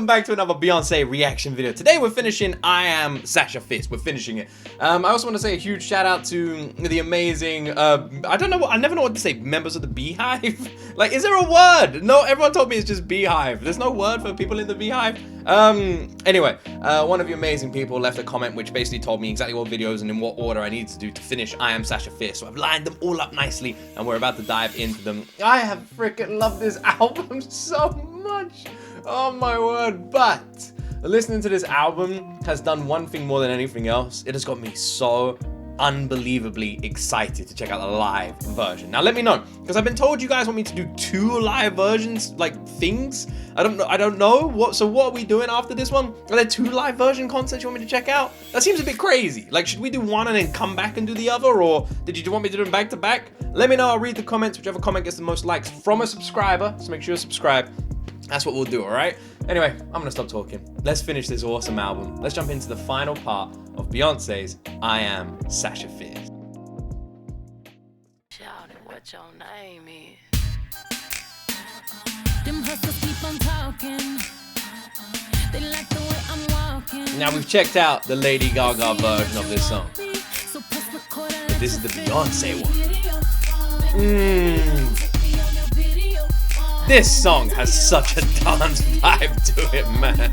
back to another Beyonce reaction video. Today we're finishing I Am Sasha Fierce. We're finishing it. I also want to say a huge shout out to the amazing, I don't know, I never know what to say, members of the Beehive. Like, is there a word? No, everyone told me it's just Beehive. There's no word for people in the Beehive. Anyway, one of you amazing people left a comment which basically told me exactly what videos and in what order I need to do to finish I Am Sasha Fierce. So I've lined them all up nicely and we're about to dive into them. I have freaking loved this album so much. Oh my word. But listening to this album has done one thing more than anything else. It has got me so unbelievably excited to check out the live version. Now let me know, because I've been told you guys want me to do 2 live versions, like things. I don't know what are we doing after this one? Are there 2 live version concerts you want me to check out? That seems a bit crazy. Like, should we do one and then come back and do the other, or did you want me to do them back to back? Let me know. I'll read the comments. Whichever comment gets the most likes from a subscriber, so make sure you subscribe. That's what we'll do, all right? Anyway, I'm gonna stop talking. Let's finish this awesome album. Let's jump into the final part of Beyonce's I Am Sasha Fierce. Shout it, what your name is. Them hustlers keep on talking. They like the way I'm walking. Now we've checked out the Lady Gaga version of this song, but this is the Beyonce one. This song has such a dance vibe to it, man.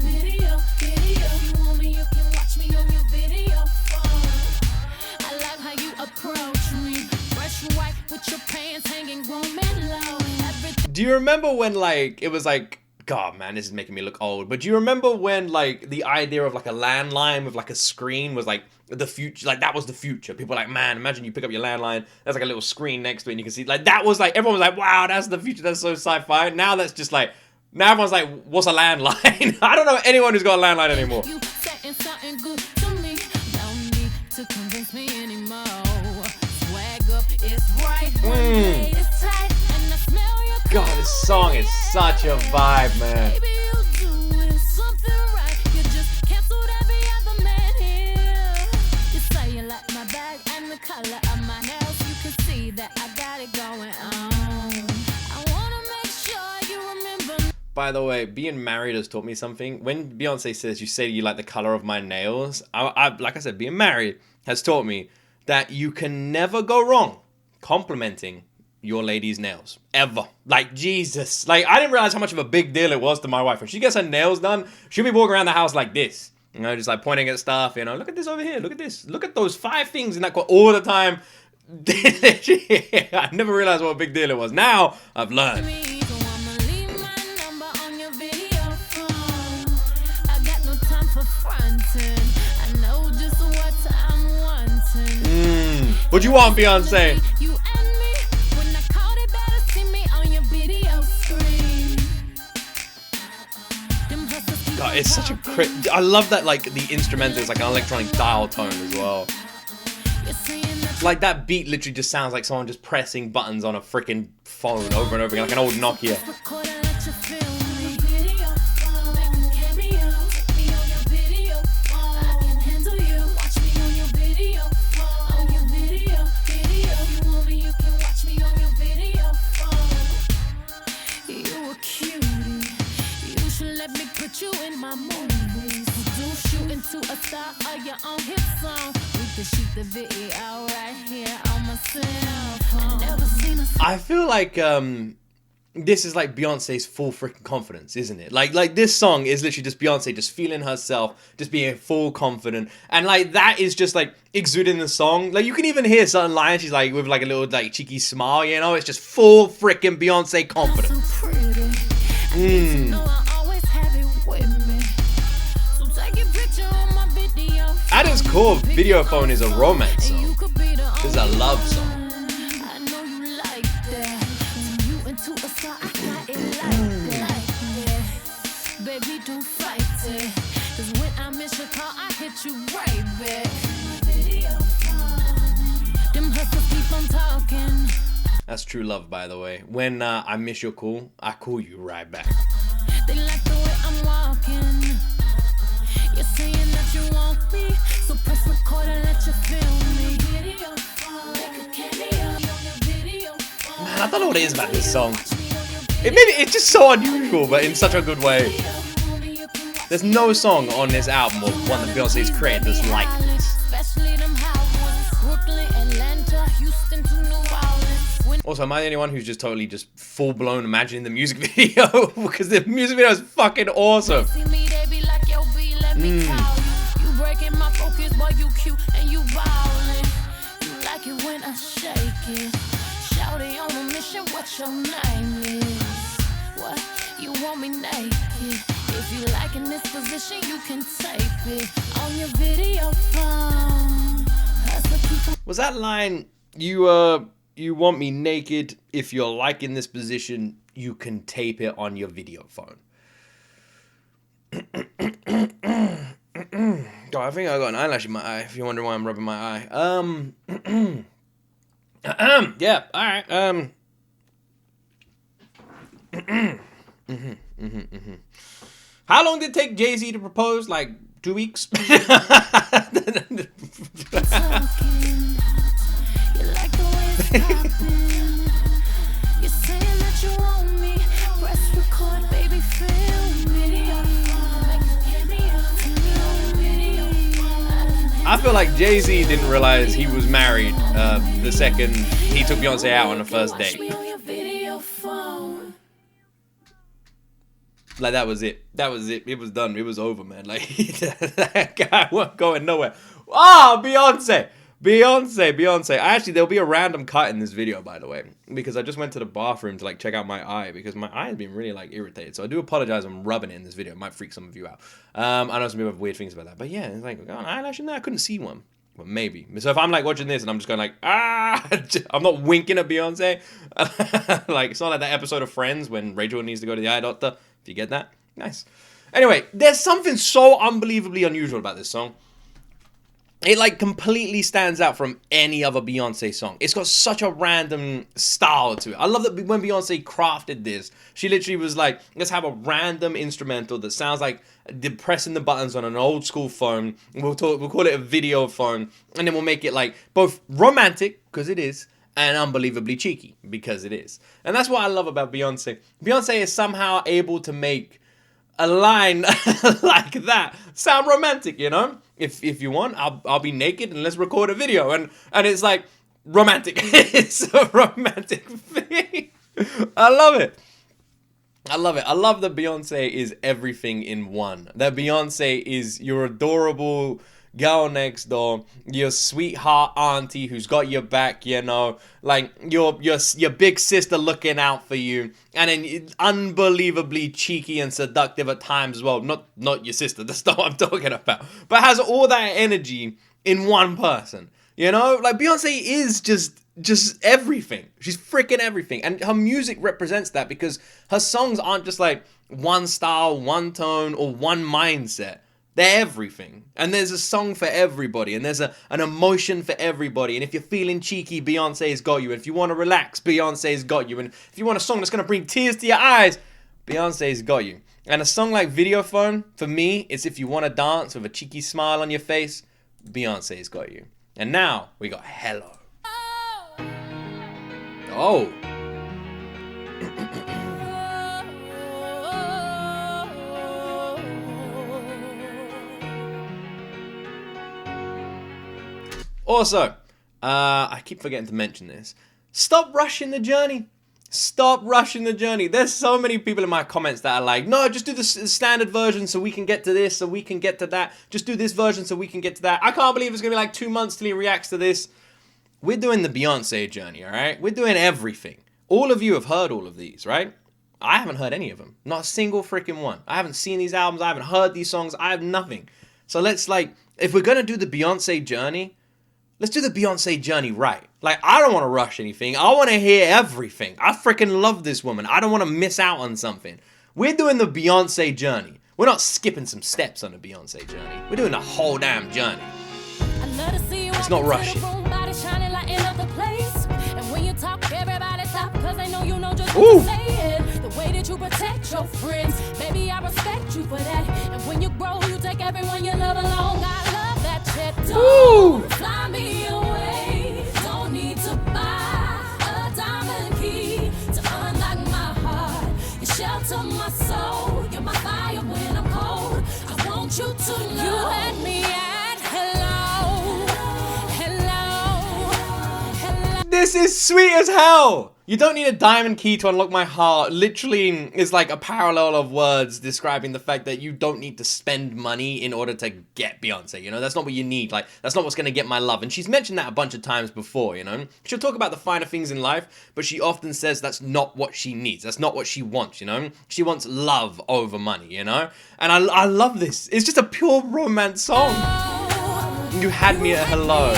Do you remember when, like, it was like, God, man, this is making me look old, but do you remember when, like, the idea of, like, a landline with, like, a screen was, like, the future? Like, that was the future. People were like, man, imagine you pick up your landline, there's, like, a little screen next to it, and you can see, like, that was, like, everyone was like, wow, that's the future, that's so sci-fi. Now that's just, like, now everyone's like, what's a landline? I don't know anyone who's got a landline anymore. God, this song is such a vibe, man. By the way, being married has taught me something. When Beyonce says, you say you like the color of my nails, like I said, being married has taught me that you can never go wrong complimenting your lady's nails, ever. Like, Jesus, like, I didn't realize how much of a big deal it was to my wife. When she gets her nails done, she'll be walking around the house like this, you know, just like pointing at stuff, you know, look at this over here, look at this, look at those 5 things in that quote all the time. I never realized what a big deal it was. Now I've learned. What you want, Beyonce? God, it's such a I love that, like, the instrumental is like an electronic dial tone as well. Like, that beat literally just sounds like someone just pressing buttons on a freaking phone over and over again, like an old Nokia. You in my movies, do shoot into a star of your own hit song. We can shoot the video right here on my cell phone. I feel like this is like Beyonce's full freaking confidence, isn't it? Like this song is literally just Beyonce just feeling herself, just being full confident, and like that is just like exuding the song. Like, you can even hear certain lines she's like with like a little like cheeky smile, you know? It's just full freaking Beyonce confidence. At its core, Video Phone is a romance song. It's a love song. That's true love, by the way. When I miss your call, I call you right back. They like the way I'm walking. You're saying that you want me, so press record and let you feel me. Man, I don't know what it is about this song. It's just so unusual, but in such a good way. There's no song on this album or one that Beyonce's created that's like this. Also, am I the only one who's just totally just full-blown imagining the music video? Because the music video is fucking awesome. What your name is? What you want me naked? If you like in this position, you can tape it on your video phone. Was that line, you want me naked? If you're liking this position, you can tape it on your video phone. God, I think I got an eyelash in my eye. If you're wondering why I'm rubbing my eye. Yeah. All right. How long did it take Jay-Z to propose? Like 2 weeks? I feel like Jay-Z didn't realize he was married the second he took Beyonce out on the first date. Like, that was it. That was it. It was done. It was over, man. Like, that guy wasn't going nowhere. Ah, Beyonce. Actually, there'll be a random cut in this video, by the way, because I just went to the bathroom to, like, check out my eye, because my eye has been really, like, irritated. So I do apologize. I'm rubbing it in this video. It might freak some of you out. I know some people have weird things about that. But, yeah, it's like, got an eyelash in there? I couldn't see one. Well, maybe. So if I'm, like, watching this and I'm just going, like, I'm not winking at Beyonce. Like, it's not like that episode of Friends when Rachel needs to go to the eye doctor. Do you get that? Nice. Anyway, there's something so unbelievably unusual about this song. It, like, completely stands out from any other Beyonce song. It's got such a random style to it. I love that when Beyonce crafted this, she literally was like, let's have a random instrumental that sounds like pressing the buttons on an old school phone. We'll call it a video phone. And then we'll make it, like, both romantic, because it is, and unbelievably cheeky, because it is. And that's what I love about Beyonce. Beyonce is somehow able to make a line like that sound romantic, you know? If you want, I'll be naked and let's record a video. And it's like romantic. It's a romantic thing. I love it. I love that Beyonce is everything in one. That Beyonce is your adorable girl next door, your sweetheart auntie who's got your back, you know, like your big sister looking out for you, and then unbelievably cheeky and seductive at times as well. Not your sister, that's not what I'm talking about, but has all that energy in one person, you know? Like, Beyonce is just everything. She's freaking everything, and her music represents that, because her songs aren't just like one style, one tone, or one mindset. They're everything. And there's a song for everybody. And there's an emotion for everybody. And if you're feeling cheeky, Beyonce's got you. And if you want to relax, Beyonce's got you. And if you want a song that's going to bring tears to your eyes, Beyonce's got you. And a song like Video Phone, for me, it's if you want to dance with a cheeky smile on your face, Beyonce's got you. And now, we got Hello. Oh. Also, I keep forgetting to mention this. Stop rushing the journey. Stop rushing the journey. There's so many people in my comments that are like, no, just do the standard version so we can get to this, so we can get to that. Just do this version so we can get to that. I can't believe it's going to be like 2 months till he reacts to this. We're doing the Beyonce journey, all right? We're doing everything. All of you have heard all of these, right? I haven't heard any of them. Not a single freaking one. I haven't seen these albums. I haven't heard these songs. I have nothing. So let's, like, if we're going to do the Beyonce journey, let's do the Beyonce journey right. Like, I don't want to rush anything. I want to hear everything. I freaking love this woman. I don't want to miss out on something. We're doing the Beyonce journey. We're not skipping some steps on the Beyonce journey. We're doing the whole damn journey. It's not rushing. Ooh. The way that you protect your friends, baby, I respect you for that. And when you grow, you take everyone you love along. I love that shit. Don't fly me away. Don't need to buy a diamond key to unlock my heart. You shelter my soul. You're my fire when I'm cold. This is sweet as hell. You don't need a diamond key to unlock my heart. Literally is like a parallel of words describing the fact that you don't need to spend money in order to get Beyonce, you know? That's not what you need. Like, that's not what's gonna get my love. And she's mentioned that a bunch of times before, you know? She'll talk about the finer things in life, but she often says that's not what she needs. That's not what she wants, you know? She wants love over money, you know? And I love this. It's just a pure romance song. You had me at hello.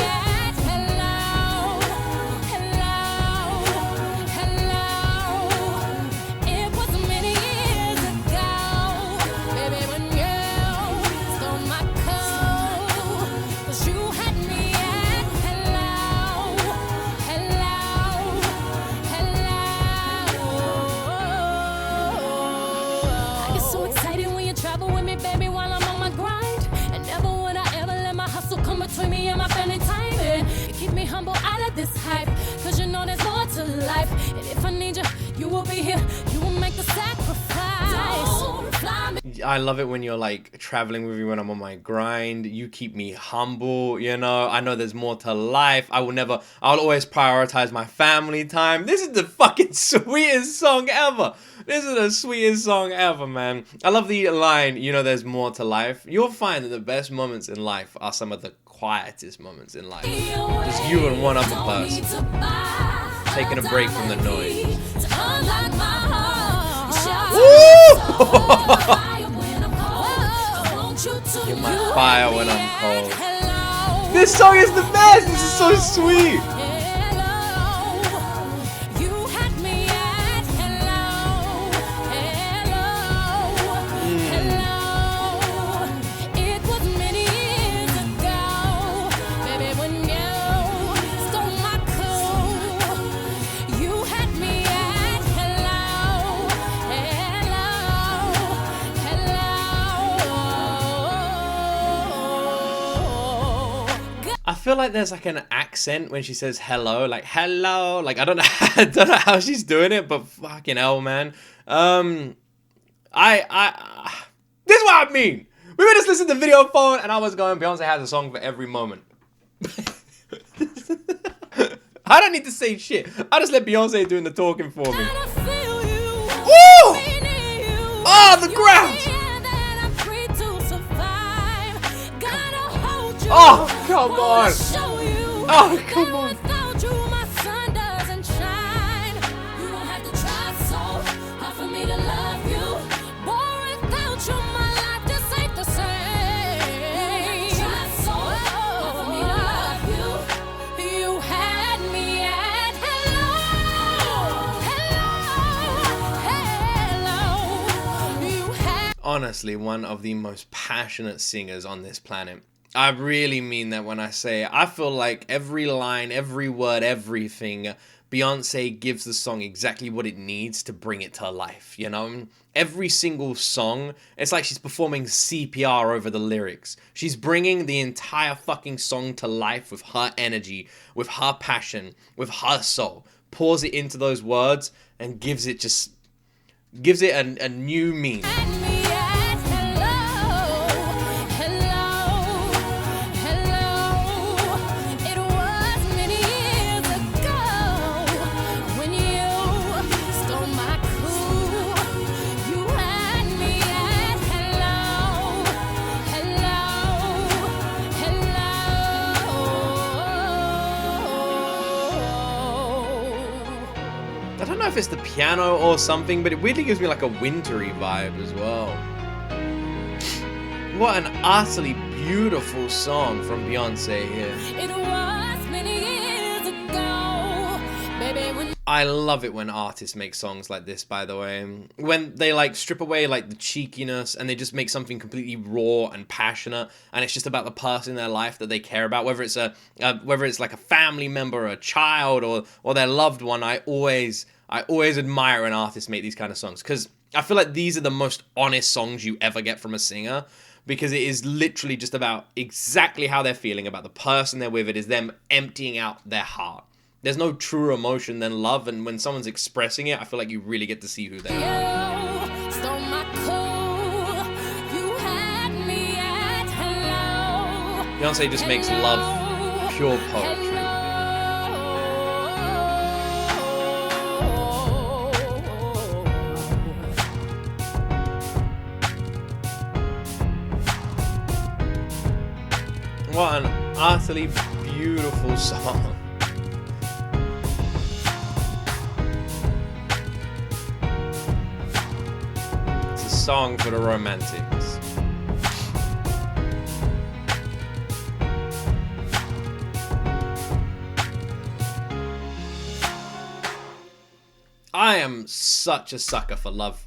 This hype, cause you know there's more to life. And if I need you, you will be here. You will make the sacrifice. Don't fly me. I love it when you're like traveling with me when I'm on my grind. You keep me humble, you know. I know there's more to life. I'll always prioritize my family time. This is the fucking sweetest song ever. This is the sweetest song ever, man. I love the line, you know, there's more to life. You'll find that the best moments in life are some of the quietest moments in life. Just you and one other person. Taking a break from the noise. Woo! You're my fire when I'm cold. This song is the best! This is so sweet! I feel like there's like an accent when she says hello, like hello, like I don't know how she's doing it, but fucking hell, man. This is what I mean. We were just listening to video phone and I was going, Beyonce has a song for every moment. I don't need to say shit. I just let Beyonce doing the talking for me. Woo! Oh, the ground! Oh, come on! Oh, come on! Honestly, one of the most passionate singers on this planet. I really mean that when I say it. I feel like every line, every word, everything, Beyonce gives the song exactly what it needs to bring it to life, you know? Every single song, it's like she's performing CPR over the lyrics. She's bringing the entire fucking song to life with her energy, with her passion, with her soul. Pours it into those words and gives it a new meaning. I don't know if it's the piano or something, but it weirdly gives me like a wintry vibe as well. What an utterly beautiful song from Beyonce here. It was many years ago, baby, when I love it when artists make songs like this, by the way. When they like strip away like the cheekiness and they just make something completely raw and passionate, and it's just about the person in their life that they care about, whether it's like a family member, or a child, or their loved one. I always admire when artists make these kind of songs, because I feel like these are the most honest songs you ever get from a singer, because it is literally just about exactly how they're feeling about the person they're with. It is them emptying out their heart. There's no truer emotion than love, and when someone's expressing it, I feel like you really get to see who they are. stole my cool, you had me at hello. Beyonce just makes love pure poetry. What an utterly beautiful song. It's a song for the romantics. I am such a sucker for love.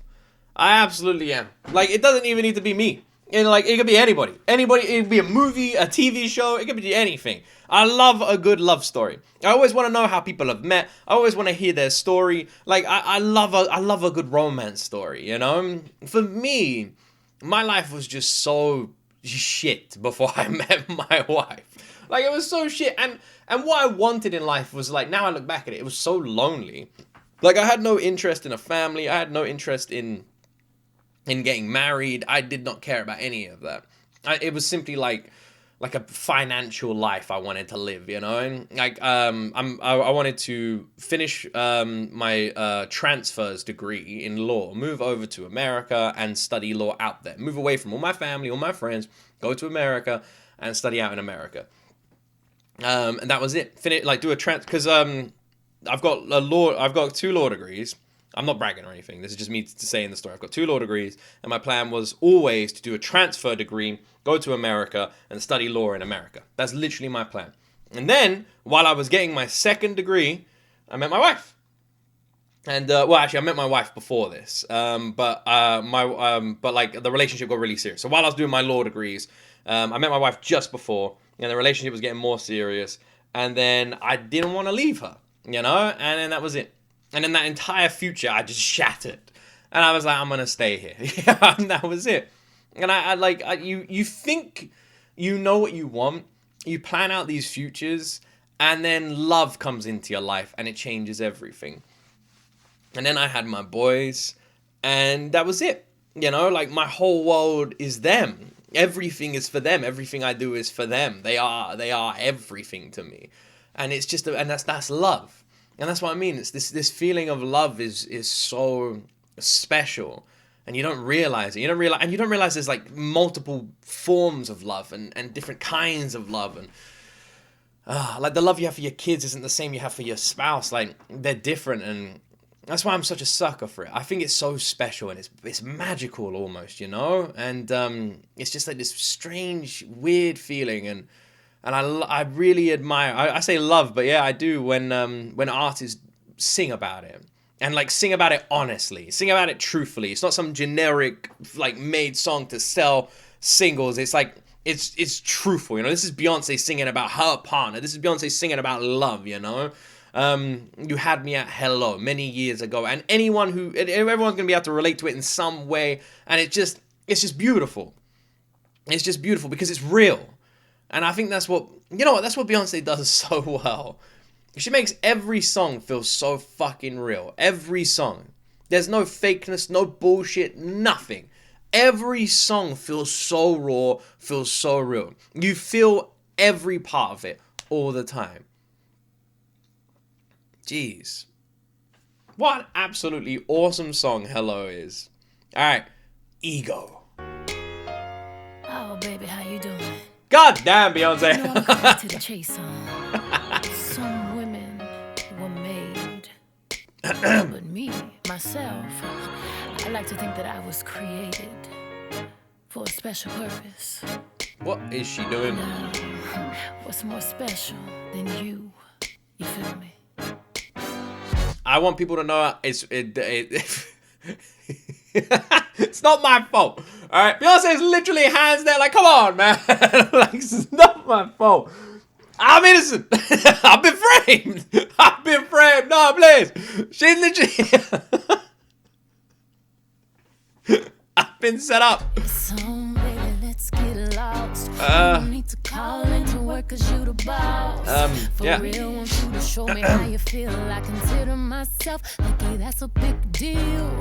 I absolutely am. Like, it doesn't even need to be me. And like, it could be anybody. Anybody, it could be a movie, a TV show, it could be anything. I love a good love story. I always want to know how people have met. I always want to hear their story. Like, I love a good romance story, you know? For me, my life was just so shit before I met my wife. Like, it was so shit. And what I wanted in life was, like, now I look back at it, it was so lonely. Like, I had no interest in a family. I had no interest in getting married. I did not care about any of that. It was simply like a financial life I wanted to live, you know? And like, I wanted to finish my transfers degree in law, move over to America and study law out there. Move away from all my family, all my friends, go to America and study out in America. And that was it. Do a because I've got 2 law degrees. I'm not bragging or anything. This is just me saying the story. I've got 2 law degrees, and my plan was always to do a transfer degree, go to America, and study law in America. That's literally my plan. And then, while I was getting my 2nd degree, I met my wife. And well, actually, I met my wife before this, but like the relationship got really serious. So while I was doing my law degrees, I met my wife just before, and the relationship was getting more serious. And then I didn't want to leave her, you know, and then that was it. And then that entire future, I just shattered. And I was like, I'm going to stay here. Yeah, and that was it. And you think you know what you want. You plan out these futures. And then love comes into your life. And it changes everything. And then I had my boys. And that was it. You know, like my whole world is them. Everything is for them. Everything I do is for them. They are everything to me. And it's just, and that's love. And that's what I mean. It's this feeling of love is so special, and you don't realize it. You don't realize there's like multiple forms of love and different kinds of love, and like the love you have for your kids isn't the same you have for your spouse. Like they're different, and that's why I'm such a sucker for it. I think it's so special and it's magical almost, you know. And it's just like this strange, weird feeling, and I really admire, I say love, but yeah, I do when artists sing about it. And like sing about it honestly, sing about it truthfully. It's not some generic like made song to sell singles. It's like, it's truthful, you know. This is Beyonce singing about her partner. This is Beyonce singing about love, you know. You had me at hello many years ago. And everyone's going to be able to relate to it in some way. And it's just beautiful. It's just beautiful because it's real. And I think that's what Beyonce does so well. She makes every song feel so fucking real. Every song. There's no fakeness, no bullshit, nothing. Every song feels so raw, feels so real. You feel every part of it all the time. Jeez. What an absolutely awesome song Hello is. Alright, Ego. Oh, baby, how you doing? God damn, Beyonce. You know, I'm coming to the chase on. Some women were made, but me, myself, I like to think that I was created for a special purpose. What is she doing? Now, what's more special than you? You feel me? I want people to know it's not my fault. All right, Beyonce is literally hands there, like, come on, man. Like, it's not my fault. I'm innocent. I've been framed. I've been framed. No, please. She's literally. I've been set up. So, baby, let's get lost. You need to call into work 'cause you the boss. For yeah. real, want you to show me how you feel. I consider myself lucky, that's a big deal.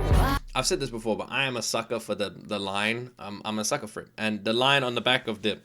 I've said this before, but I am a sucker for the line. I'm a sucker for it, and the line on the back of the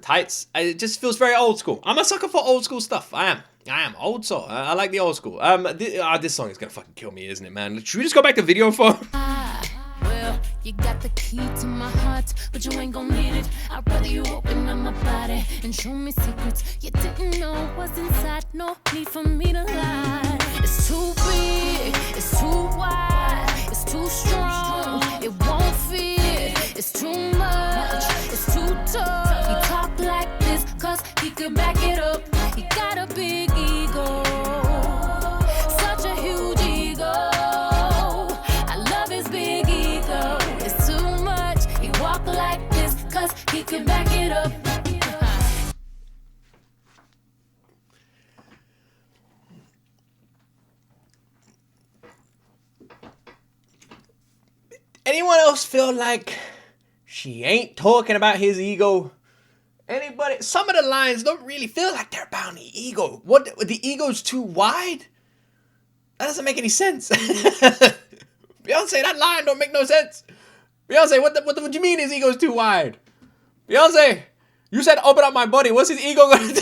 tights, it just feels very old school. I'm a sucker for old school stuff. I am old soul. I like the old school. This song is gonna fucking kill me, isn't it, man? Should we just go back to video phone? Well, You got the key to my heart, but you ain't gon' need it. I'd rather you open up my body and show me secrets you didn't know was inside. No need for me to lie. It's too big, it's too wide, it's too strong, it won't fit. It's too much, it's too tough. He talk like this, cause he could back it up. He got a big ego, such a huge ego. I love his big ego. It's too much, he walk like this, cause he could back it up. Anyone else feel like she ain't talking about his ego? Anybody? Some of the lines don't really feel like they're about the ego. What? The ego's too wide? That doesn't make any sense. Beyonce, that line don't make no sense. Beyonce, what do you mean his ego's too wide? Beyonce, you said open up my body. What's his ego gonna do?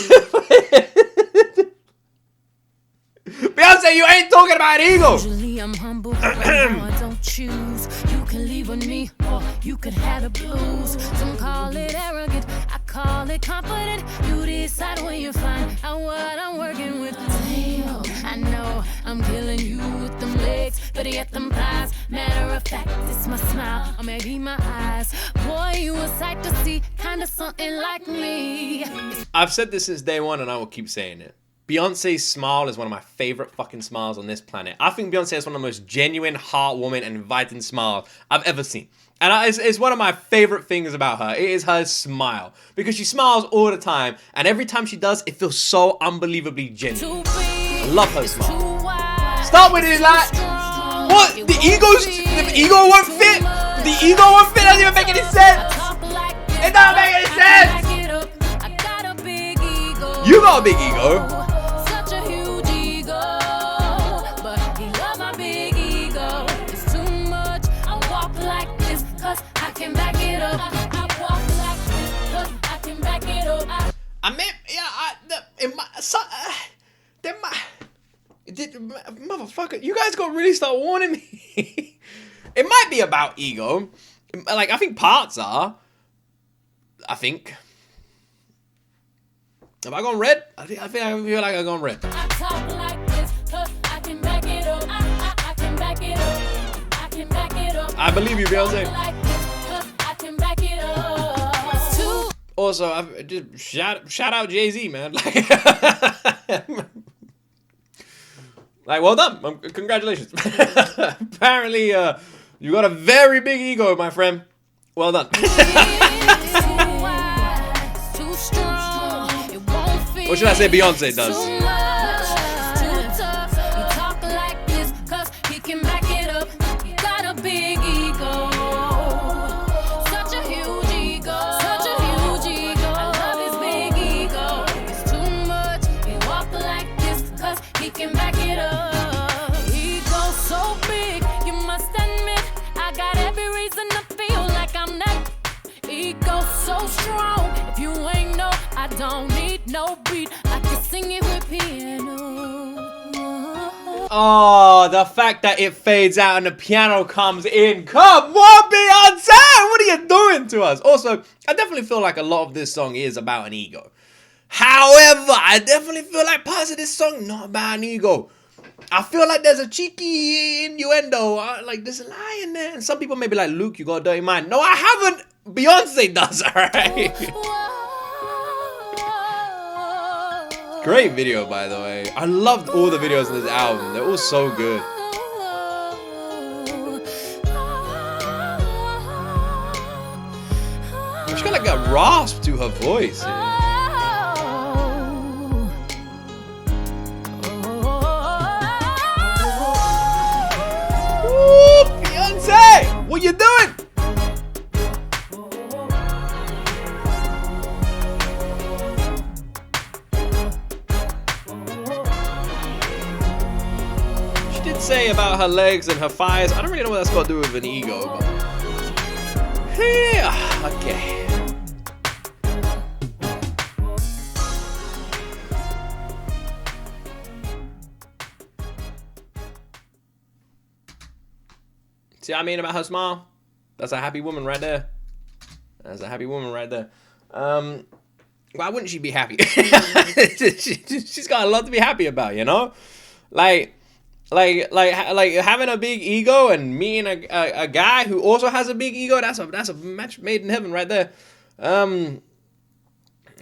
Beyonce, you ain't talking about ego. Usually I'm humble, right now I don't choose. You can leave with me, or you could have the blues. Some call it arrogant, I call it confident. You decide when you find out what I'm working with. Damn, I know I'm killing you with them legs, but yet them thighs. Matter of fact, it's my smile, or maybe my eyes. Boy, you a sight to see, kinda something like me. I've said this since day one, and I will keep saying it. Beyonce's smile is one of my favorite fucking smiles on this planet. I think Beyonce is one of the most genuine, heartwarming, and inviting smiles I've ever seen. And it's one of my favorite things about her. It is her smile. Because she smiles all the time, and every time she does, it feels so unbelievably genuine. I love her smile. Start with it like, what? The ego won't fit? The ego won't fit? Doesn't even make any sense. It doesn't make any sense. You got a big ego. I mean, motherfucker, you guys gotta really start warning me. It might be about ego. Like, I think parts are. I think. Have I gone red? I feel like I've gone red. I talk like this, cause I can back it up. I can back it up. I can back it up. I believe you, Beyonce. Like this, cause I can back it up. Also, I've just shout out Jay-Z, man. Like, well done. Congratulations. Apparently, you got a very big ego, my friend. Well done. What should I say Beyonce does? Oh, the fact that it fades out and the piano comes in. Come on, Beyonce! What are you doing to us? Also, I definitely feel like a lot of this song is about an ego. However, I definitely feel like parts of this song not about an ego. I feel like there's a cheeky innuendo. Like, there's a lie in there. And some people may be like, Luke, you got a dirty mind. No, I haven't. Beyonce does, alright? Great video, by the way. I loved all the videos in this album. They're all so good. She's got like a rasp to her voice. Ooh, Beyonce! What you doing? Say about her legs and her thighs. I don't really know what that's got to do with an ego, but yeah, okay. See what I mean about her smile? That's a happy woman right there. That's a happy woman right there. Why wouldn't she be happy? She's got a lot to be happy about, you know? Like having a big ego and meeting a guy who also has a big ego. That's a match made in heaven right there. All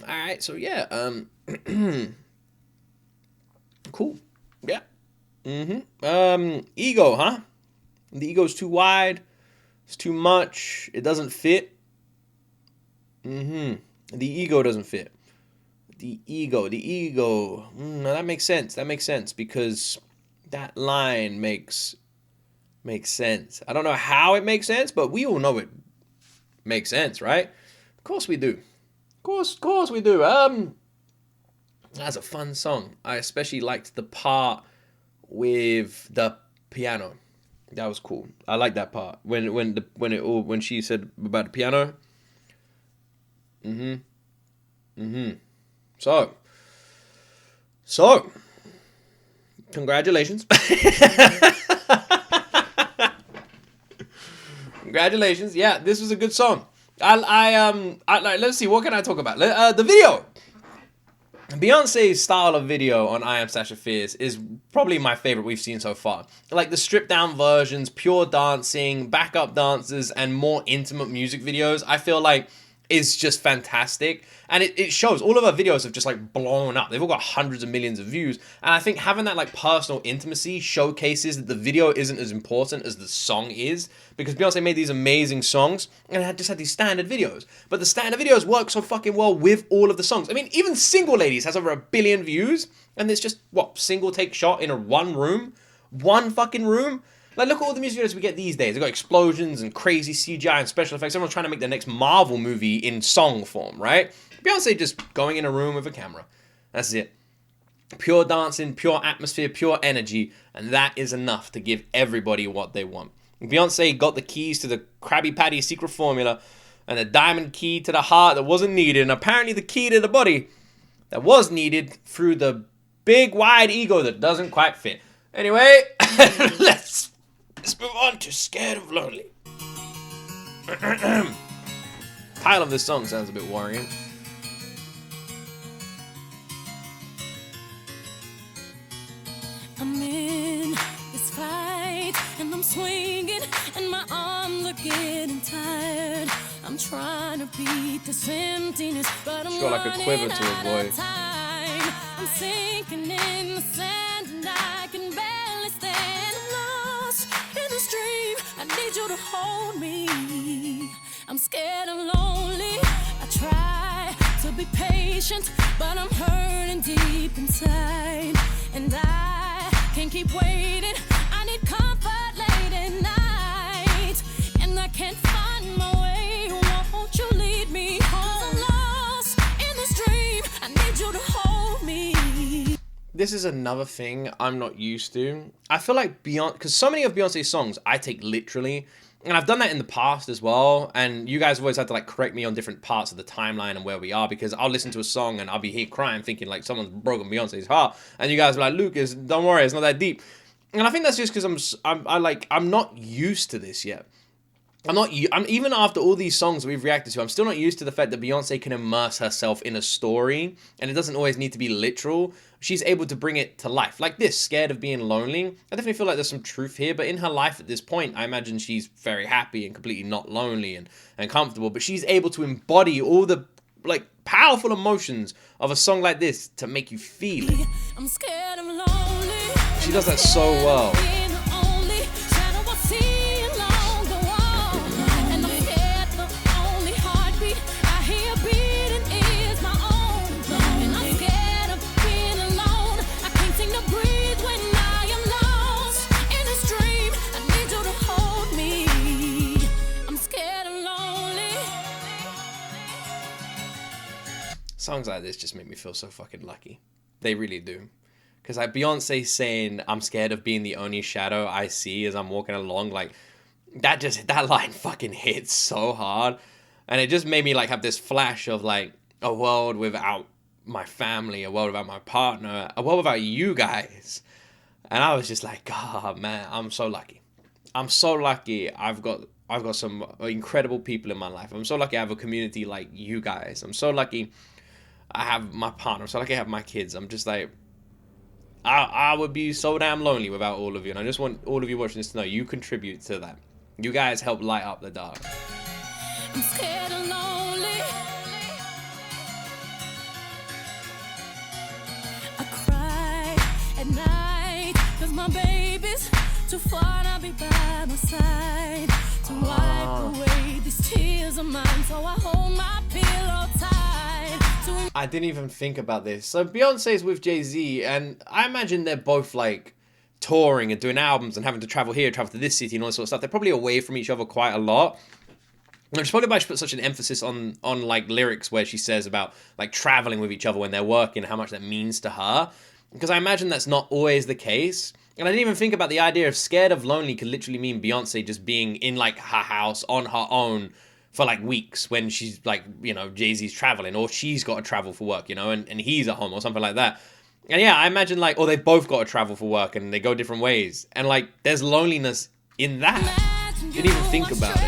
right, so yeah. Cool. Yeah. Ego, huh? The ego's too wide. It's too much. It doesn't fit. The ego doesn't fit. The ego. No, that makes sense. That makes sense because that line makes sense. I don't know how it makes sense, but we all know it makes sense, right? Of course we do. Of course we do. That's a fun song. I especially liked the part with the piano. That was cool. I like that part when she said about the piano. So, congratulations. Congratulations. Yeah, this was a good song. Let's see, what can I talk about? The video. Beyonce's style of video on I Am Sasha Fierce is probably my favorite we've seen so far. Like the stripped down versions, pure dancing, backup dancers, and more intimate music videos, I feel like is just fantastic. And it shows. All of her videos have just like blown up. They've all got hundreds of millions of views. And I think having that like personal intimacy showcases that the video isn't as important as the song is. Because Beyonce made these amazing songs and it just had these standard videos. But the standard videos work so fucking well with all of the songs. I mean, even Single Ladies has over 1 billion views. And it's just, single take shot in one room? One fucking room? Like, look at all the music videos we get these days. They've got explosions and crazy CGI and special effects. Everyone's trying to make the next Marvel movie in song form, right? Beyonce just going in a room with a camera. That's it. Pure dancing, pure atmosphere, pure energy. And that is enough to give everybody what they want. Beyonce got the keys to the Krabby Patty secret formula and the diamond key to the heart that wasn't needed. And apparently the key to the body that was needed through the big, wide ego that doesn't quite fit. Anyway, let's move on to Scared of Lonely. Title of this song sounds a bit worrying. I'm in this fight and I'm swinging and my arms are getting tired. I'm trying to beat this emptiness, but I'm She's got like a quiver to her voice. I'm sinking in the sand and I can barely stand. I'm lost in the stream. I need you to hold me. I'm scared and lonely. I try to be patient, but I'm hurting deep inside. And I can't keep waiting. I need comfort late at night. And I can't find my way. Won't you lead me home? I'm lost in this dream. I need you to hold me. This is another thing I'm not used to. I feel like Beyonce, because so many of Beyonce's songs I take literally, and I've done that in the past as well, and you guys have always had to like correct me on different parts of the timeline and where we are, because I'll listen to a song and I'll be here crying thinking like someone's broken Beyonce's heart, and you guys are like, Lucas, don't worry, it's not that deep. And I think that's just because I'm not used to this yet. I'm even after all these songs we've reacted to, I'm still not used to the fact that Beyonce can immerse herself in a story, and it doesn't always need to be literal. She's able to bring it to life. Like this, Scared of Being Lonely. I definitely feel like there's some truth here, but in her life at this point, I imagine she's very happy and completely not lonely and comfortable, but she's able to embody all the like powerful emotions of a song like this to make you feel it. I'm scared, I'm lonely. She does that so well. Songs like this just make me feel so fucking lucky. They really do. Because like Beyonce saying, I'm scared of being the only shadow I see as I'm walking along, like that line fucking hits so hard. And it just made me like have this flash of like a world without my family, a world without my partner, a world without you guys. And I was just like, God, man, I'm so lucky. I'm so lucky I've got I've got some incredible people in my life. I'm so lucky I have a community like you guys. I'm so lucky I have my partner. I'm so lucky I have my kids. I'm just like, I would be so damn lonely without all of you. And I just want all of you watching this to know you contribute to that. You guys help light up the dark. I'm scared and lonely. I cry at night, cause my baby's too far, I'll be by my side to wipe away these tears of mine. So I hold my pillow tight. I didn't even think about this. So Beyonce's with Jay-Z, and I imagine they're both like touring and doing albums and having to travel here, travel to this city and all that sort of stuff. They're probably away from each other quite a lot. Which is probably why she put such an emphasis on like lyrics where she says about like traveling with each other when they're working, how much that means to her. Because I imagine that's not always the case. And I didn't even think about the idea of scared of lonely could literally mean Beyonce just being in like her house on her own for like weeks when she's like, you know, Jay-Z's traveling, or she's got to travel for work, you know, and he's at home or something like that. And yeah, I imagine like, or they've both got to travel for work and they go different ways. And like, there's loneliness in that. Didn't even think about it.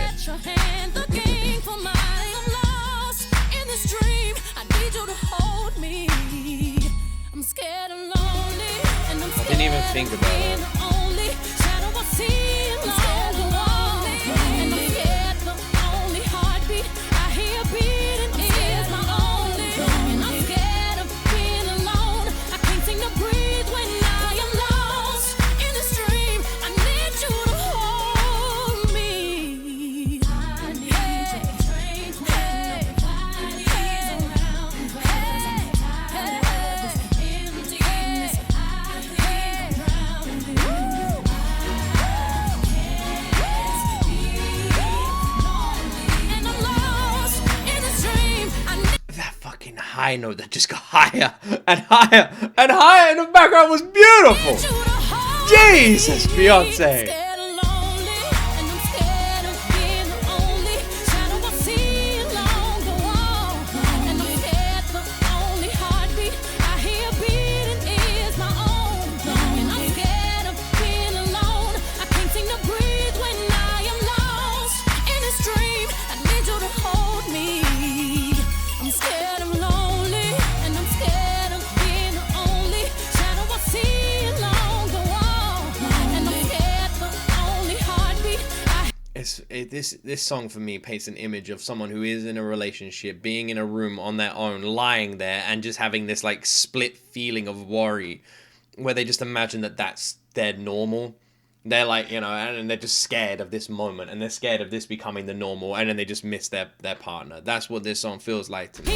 Didn't even think about it. High note that just got higher and higher and higher in the background was beautiful. Jesus, Beyonce. This song for me paints an image of someone who is in a relationship, being in a room on their own, lying there and just having this like split feeling of worry where they just imagine that that's their normal. They're like, you know, and they're just scared of this moment and they're scared of this becoming the normal, and then they just miss their partner. That's what this song feels like to me.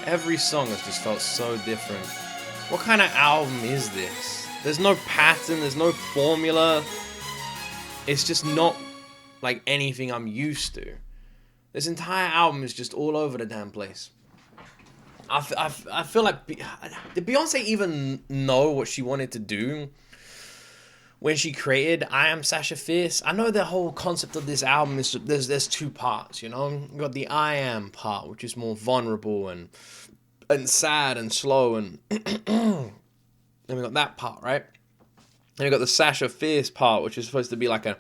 Every song has just felt so different. What kind of album is this? There's no pattern, there's no formula. It's just not like anything I'm used to. This entire album is just all over the damn place. I feel like, did Beyonce even know what she wanted to do when she created I Am Sasha Fierce? I know the whole concept of this album is there's two parts, you know? You got the I Am part, which is more vulnerable and sad and slow, and then we got that part, right? And you got the Sasha Fierce part, which is supposed to be like an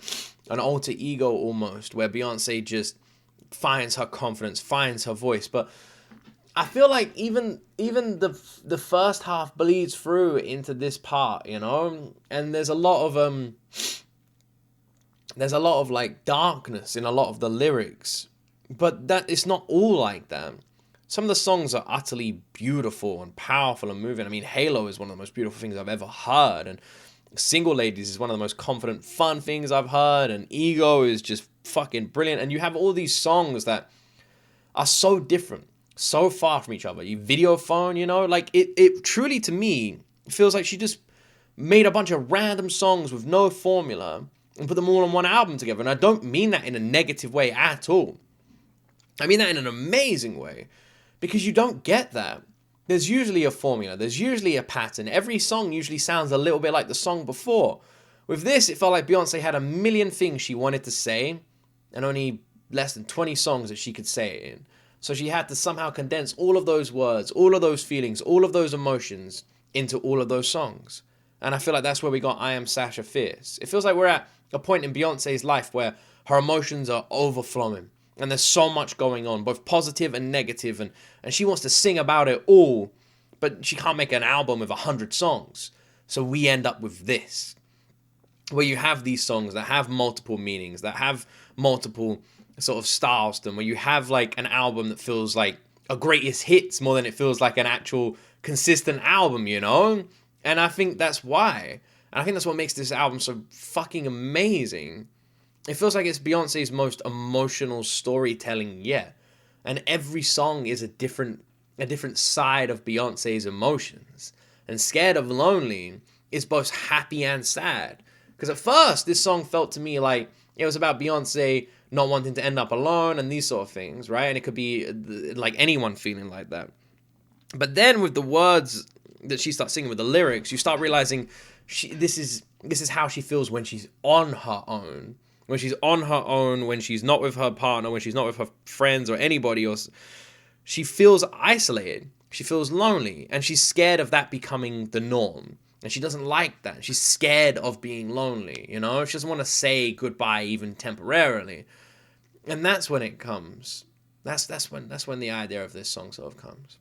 alter ego almost, where Beyonce just finds her confidence, finds her voice. But I feel like even the first half bleeds through into this part, you know? And there's a lot of like darkness in a lot of the lyrics, but that it's not all like that. Some of the songs are utterly beautiful and powerful and moving. I mean, Halo is one of the most beautiful things I've ever heard, and Single Ladies is one of the most confident, fun things I've heard, and Ego is just fucking brilliant. And you have all these songs that are so different, so far from each other. You Video Phone, you know, like it truly, to me, feels like she just made a bunch of random songs with no formula and put them all on one album together. And I don't mean that in a negative way at all. I mean that in an amazing way, because you don't get that. there's usually a formula. There's usually a pattern. Every song usually sounds a little bit like the song before. With this, it felt like Beyonce had a million things she wanted to say and only less than 20 songs that she could say it in. So she had to somehow condense all of those words, all of those feelings, all of those emotions into all of those songs. And I feel like that's where we got I Am Sasha Fierce. It feels like we're at a point in Beyonce's life where her emotions are overflowing. And there's so much going on, both positive and negative. And she wants to sing about it all, but she can't make an album with 100 songs. So we end up with this, where you have these songs that have multiple meanings, that have multiple sort of styles to them, where you have like an album that feels like a greatest hits more than it feels like an actual consistent album, you know? And I think that's why. And I think that's what makes this album so fucking amazing. It feels like it's Beyonce's most emotional storytelling yet. And every song is a different side of Beyonce's emotions. And Scared of Lonely is both happy and sad. Because at first, this song felt to me like it was about Beyonce not wanting to end up alone and these sort of things, right? And it could be like anyone feeling like that. But then with the words that she starts singing, with the lyrics, you start realizing this is how she feels when she's on her own. When she's on her own, when she's not with her partner, when she's not with her friends or anybody else. She feels isolated. She feels lonely. And she's scared of that becoming the norm. And she doesn't like that. She's scared of being lonely, you know? She doesn't want to say goodbye even temporarily. And that's when it comes. That's when the idea of this song sort of comes.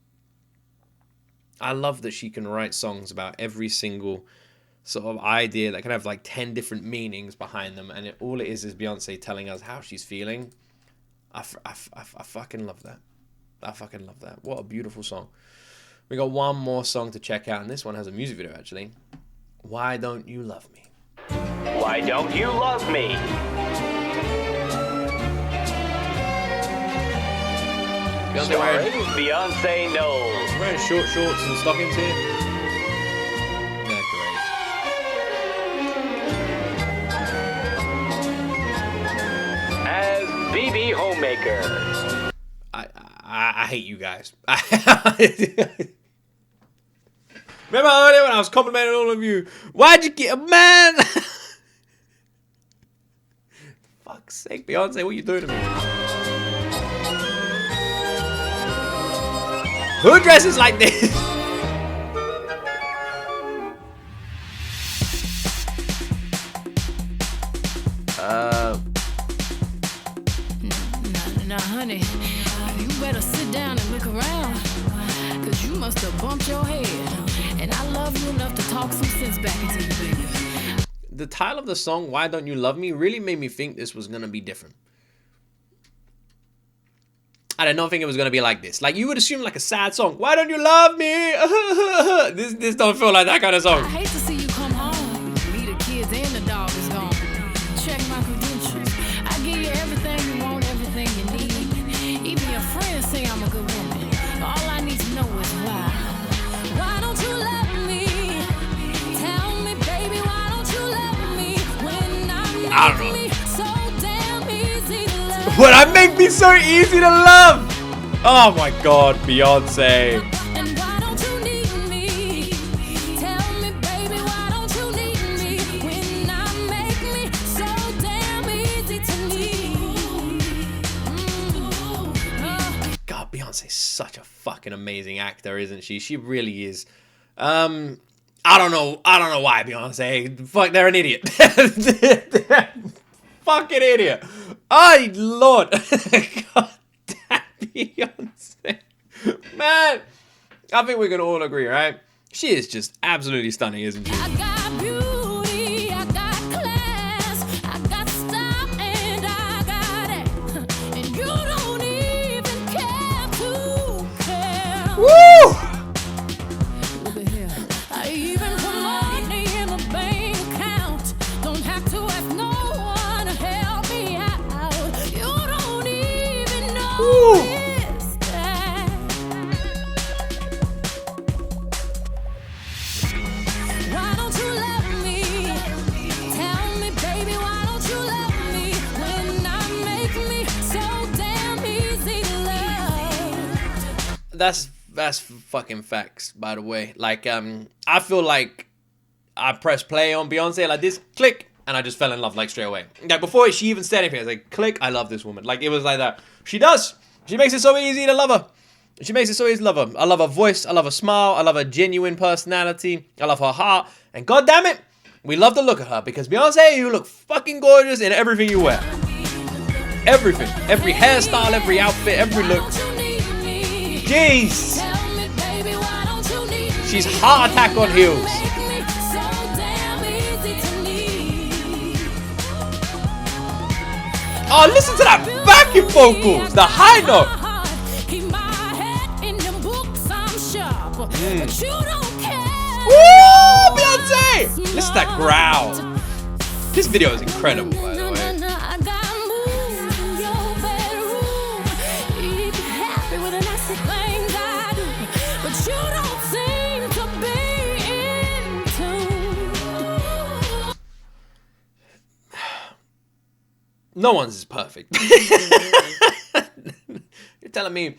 I love that she can write songs about every single sort of idea that can have like 10 different meanings behind them. And all it is Beyonce telling us how she's feeling. I fucking love that. I fucking love that. What a beautiful song. We got one more song to check out, and this one has a music video, actually. Why Don't You Love Me? Why Don't You Love Me? Beyonce wearing Beyonce Knowles. Wearing short shorts and stockings here. Yeah, great. As BB Homemaker. I hate you guys. Remember earlier when I was complimenting all of you? Why'd you get a man? Fuck's sake, Beyonce, what are you doing to me? Who dresses like this? Now, honey, you better sit down and look around, cause you must have bumped your head. And I love you enough to talk some sense back into you, baby. The title of the song, Why Don't You Love Me, really made me think this was gonna be different. I did not think it was gonna be like this. Like, you would assume like a sad song. Why don't you love me? This don't feel like that kind of song. I hate to see you come home. Me, the kids, and the dog is gone. Check my credentials. I give you everything you want, everything you need. Even your friends say I'm a good woman. All I need to know is why. Why don't you love me? Tell me, baby, why don't you love me? When I don't know. me so damn easy to love. When I make me so easy to love. Oh my God, Beyonce. And why don't you need me? Tell me, baby, why don't you need me? When I make me so damn easy to need. God, Beyonce's such a fucking amazing actor, isn't she? She really is. I don't know why Beyonce. Fuck, they're an idiot. They're fucking idiot. Oh Lord. God damn Beyonce. Man, I think we can all agree, right? She is just absolutely stunning, isn't she? I got beauty, I got class, I got style, and I got it. And you don't even care to care. Woo! Look at here. I even put money in my bank account. Don't have to ask no one to help me out. You don't even know Woo! this time. Why don't you love me? Tell me, baby, why don't you love me? When I make me so damn easy to love. That's That's fucking facts, by the way. Like, I feel like I pressed play on Beyonce like this, click, and I just fell in love like straight away. Like before she even said anything, I was like, click, I love this woman. Like it was like that. She does. She makes it so easy to love her. She makes it so easy to love her. I love her voice. I love her smile. I love her genuine personality. I love her heart. And god damn it, we love the look of her because Beyonce, you look fucking gorgeous in everything you wear. Everything. Every hairstyle, every outfit, every look. Jeez. She's heart attack on heels. Oh, listen to that backing vocals. The high note. Woo, Beyonce! Listen to that growl. This video is incredible, by the way. No one's is perfect. You're telling me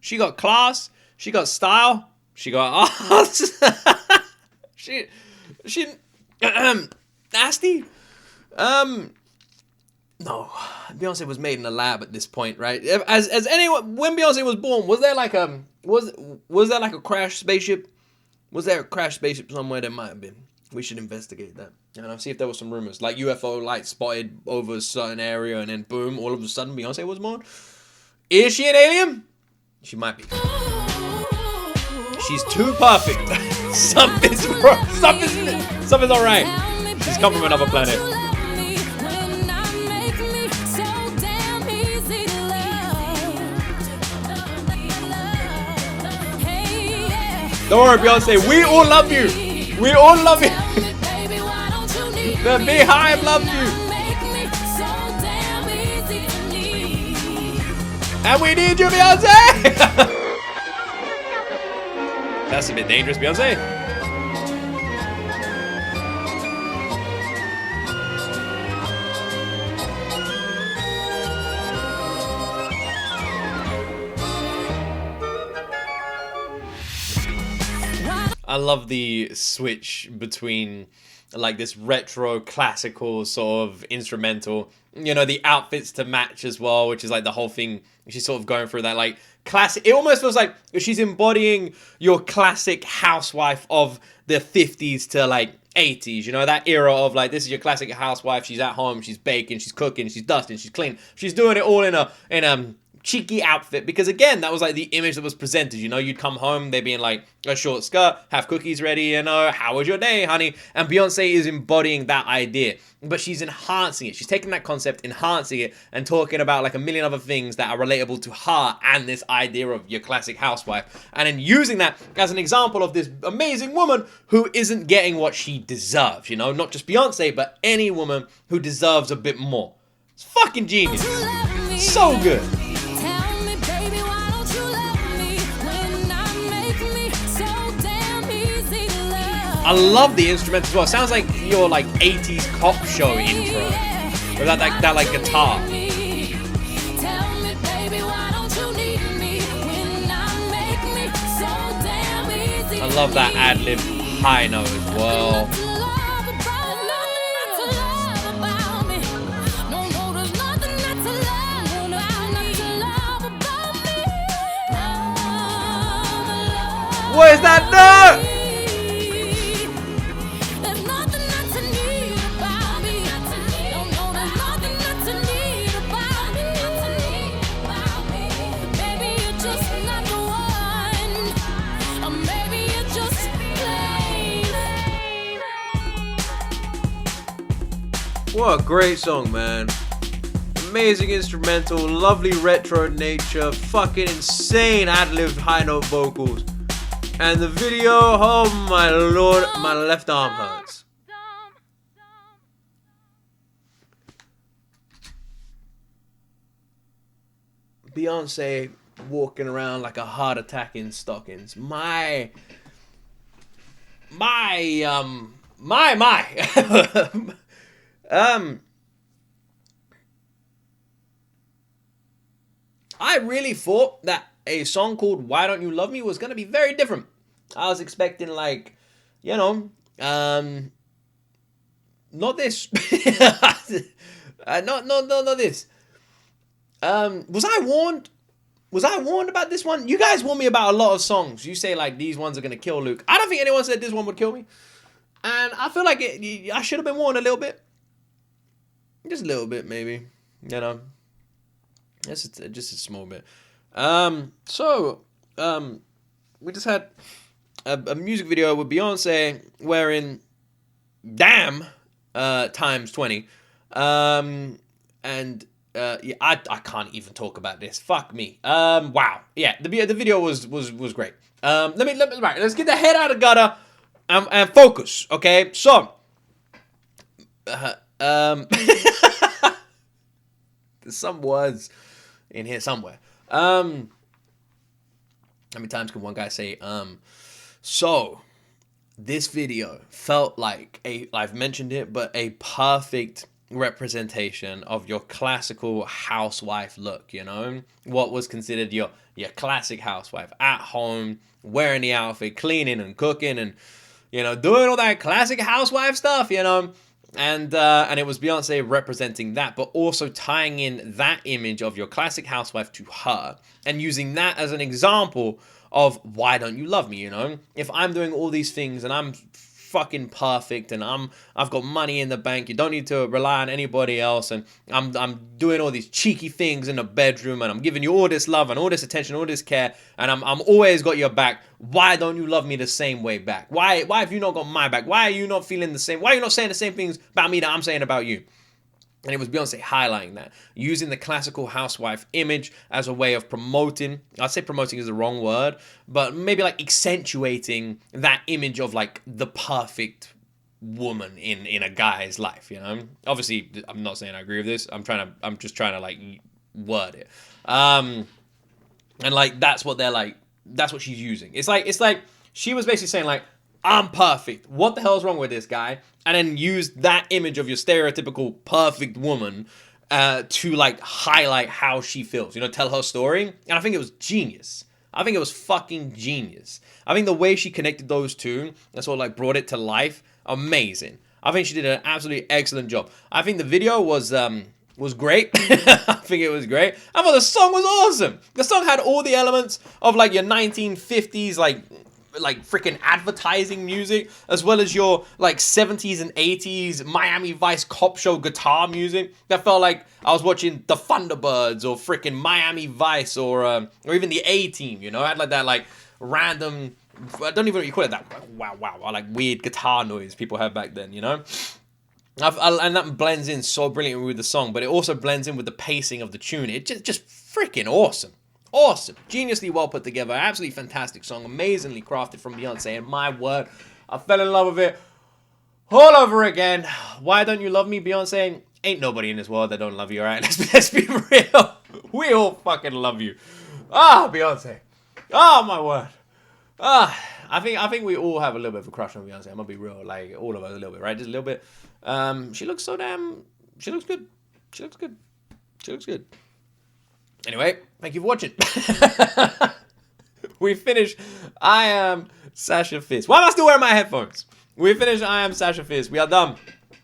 she got class, she got style, she got arts. she nasty. No, Beyonce was made in a lab at this point, right? As anyone, when Beyonce was born, was there like a crash spaceship? Was there a crash spaceship somewhere? There might have been. We should investigate that. And I'll see if there were some rumors. Like UFO lights spotted over a certain area and then boom, all of a sudden Beyonce was born. Is she an alien? She might be. She's too perfect. Something's wrong. Something's alright. She's come from another planet. Don't worry, Beyonce. We all love you. We all love you. The Beehive loves you. And we need you, Beyonce. That's a bit dangerous, Beyonce. I love the switch between like this retro classical sort of instrumental, you know, the outfits to match as well, which is like the whole thing. She's sort of going through that like classic. It almost feels like she's embodying your classic housewife of the 50s to like 80s, you know, that era of like, this is your classic housewife. She's at home, she's baking, she's cooking, she's dusting, she's cleaning. She's doing it all in a cheeky outfit, because again, that was like the image that was presented. You know, you'd come home, they'd be in like a short skirt, have cookies ready, you know, how was your day, honey? And Beyonce is embodying that idea, but she's enhancing it. She's taking that concept, enhancing it, and talking about like a million other things that are relatable to her and this idea of your classic housewife, and then using that as an example of this amazing woman who isn't getting what she deserves, you know, not just Beyonce, but any woman who deserves a bit more. It's fucking genius. So good. I love the instrument as well. It sounds like your like 80s cop show intro. Or that like guitar. I love that ad-lib high note as well. What is that note? What a great song, man. Amazing instrumental, lovely retro nature, fucking insane ad-lib high note vocals. And the video, oh my lord, my left arm hurts. Beyonce walking around like a heart attack in stockings. My. I really thought that a song called Why Don't You Love Me was gonna be very different. I was expecting like, you know, not this. Not this. Was I warned? Was I warned about this one? You guys warn me about a lot of songs. You say like these ones are gonna kill Luke. I don't think anyone said this one would kill me, and I feel like I should have been warned a little bit, just a little bit maybe. You know, just a small bit. We just had a music video with Beyonce wearing Damn times 20. Yeah, I can't even talk about this. Fuck me. Wow. Yeah, the video was great. Right, let's get the head out of the gutter and focus, okay? So, there's some words in here somewhere. How many times can one guy say, So, this video felt like I've mentioned it, but a perfect representation of your classical housewife look, you know? What was considered your classic housewife at home, wearing the outfit, cleaning and cooking and, you know, doing all that classic housewife stuff, you know? And it was Beyonce representing that, but also tying in that image of your classic housewife to her and using that as an example of why don't you love me, you know? If I'm doing all these things and I'm fucking perfect and I've got money in the bank, you don't need to rely on anybody else, and I'm doing all these cheeky things in the bedroom and I'm giving you all this love and all this attention, all this care, and I'm always got your back. Why don't you love me the same way back? Why have you not got my back? Why are you not feeling the same? Why are you not saying the same things about me that I'm saying about you? And it was Beyonce highlighting that, using the classical housewife image as a way of promoting. I'd say promoting is the wrong word, but maybe like accentuating that image of like the perfect woman in a guy's life, you know? Obviously, I'm not saying I agree with this. I'm just trying to like word it. And like that's what she's using. It's like she was basically saying like, I'm perfect. What the hell's wrong with this guy? And then use that image of your stereotypical perfect woman to like highlight how she feels, you know, tell her story. And I think it was genius. I think it was fucking genius. I think the way she connected those two, and sort of like brought it to life, amazing. I think she did an absolutely excellent job. I think the video was great. I think it was great. I thought the song was awesome. The song had all the elements of like your 1950s like freaking advertising music, as well as your like 70s and 80s Miami Vice cop show guitar music that felt like I was watching the Thunderbirds or freaking Miami Vice or even the A-Team, you know? I had like that like random, I don't even know what you call it, that wow, like weird guitar noise people had back then, you know? And that blends in so brilliantly with the song, but it also blends in with the pacing of the tune. It's just freaking awesome. Awesome. Geniusly well put together. Absolutely fantastic song. Amazingly crafted from Beyonce. And my word, I fell in love with it all over again. Why don't you love me, Beyonce? Ain't nobody in this world that don't love you, alright? Let's be real. We all fucking love you. Beyonce. My word. I think we all have a little bit of a crush on Beyonce. I'm gonna be real. Like, all of us a little bit, right? Just a little bit. She looks good. She looks good. Anyway, thank you for watching. We finished I Am Sasha Fierce. Why am I still wearing my headphones? We finished I Am Sasha Fierce. We are done.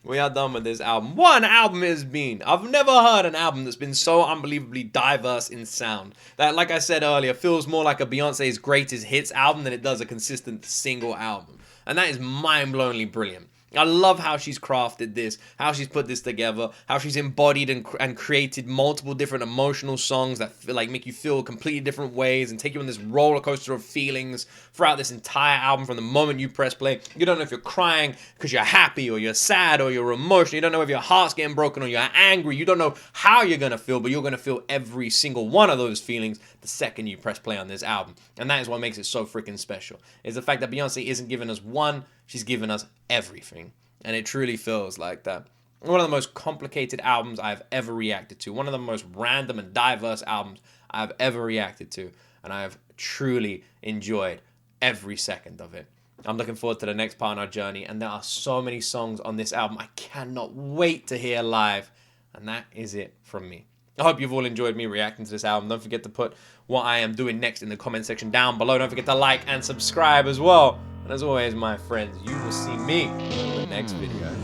We are done with this album. What an album it has been. I've never heard an album that's been so unbelievably diverse in sound. That, like I said earlier, feels more like a Beyonce's greatest hits album than it does a consistent single album. And that is mind-blowingly brilliant. I love how she's crafted this, how she's put this together, how she's embodied and created multiple different emotional songs that like make you feel completely different ways and take you on this roller coaster of feelings throughout this entire album. From the moment you press play, you don't know if you're crying because you're happy or you're sad or you're emotional. You don't know if your heart's getting broken or you're angry. You don't know how you're going to feel, but you're going to feel every single one of those feelings the second you press play on this album. And that is what makes it so freaking special, is the fact that Beyonce isn't giving us one, she's giving us everything. And it truly feels like that. One of the most complicated albums I've ever reacted to. One of the most random and diverse albums I've ever reacted to. And I have truly enjoyed every second of it. I'm looking forward to the next part in our journey. And there are so many songs on this album I cannot wait to hear live. And that is it from me. I hope you've all enjoyed me reacting to this album. Don't forget to put what I am doing next in the comment section down below. Don't forget to like and subscribe as well. And as always, my friends, you will see me in the next video.